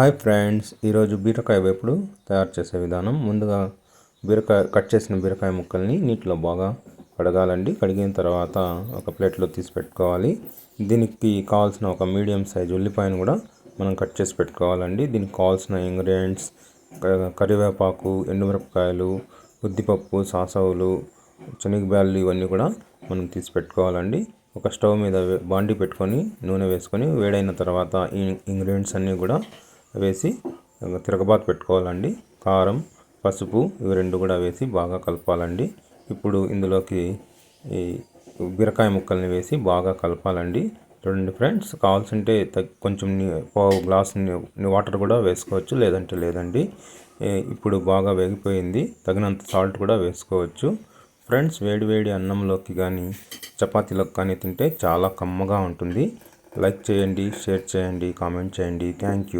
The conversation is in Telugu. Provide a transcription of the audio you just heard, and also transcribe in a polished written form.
హాయ్ ఫ్రెండ్స్, ఈరోజు బీరకాయ వేపుడు తయారు చేసే విధానం. ముందుగా కట్ చేసిన బీరకాయ ముక్కల్ని నీటిలో బాగా కడగాలండి. కడిగిన తర్వాత ఒక ప్లేట్లో తీసి పెట్టుకోవాలి. దీనికి కావాల్సిన ఒక మీడియం సైజు ఉల్లిపాయను కూడా మనం కట్ చేసి పెట్టుకోవాలండి. దీనికి కావాల్సిన ఇంగ్రీడియంట్స్ కరివేపాకు, ఎండుమిరపకాయలు, ఉద్దిపప్పు, సాసవులు, శనగబ్యాళ్ళు ఇవన్నీ కూడా మనం తీసి పెట్టుకోవాలండి. ఒక స్టవ్ మీద బాండి పెట్టుకొని నూనె వేసుకొని వేడైన తర్వాత ఈ ఇంగ్రీడియంట్స్ అన్నీ కూడా వేసి తిరగబాతు పెట్టుకోవాలండి. కారం, పసుపు ఇవి రెండు కూడా వేసి బాగా కలపాలండి. ఇప్పుడు ఇందులోకి ఈ బీరకాయ ముక్కల్ని వేసి బాగా కలపాలండి. చూడండి ఫ్రెండ్స్, కావాల్సింటే కొంచెం పావు గ్లాస్ వాటర్ కూడా వేసుకోవచ్చు, లేదంటే లేదండి. ఇప్పుడు బాగా వేగిపోయింది. తగినంత సాల్ట్ కూడా వేసుకోవచ్చు. ఫ్రెండ్స్, వేడి వేడి అన్నంలోకి కానీ చపాతీలోకి కానీ తింటే చాలా కమ్మగా ఉంటుంది. లైక్ చేయండి, షేర్ చేయండి, కామెంట్ చేయండి. Thank you.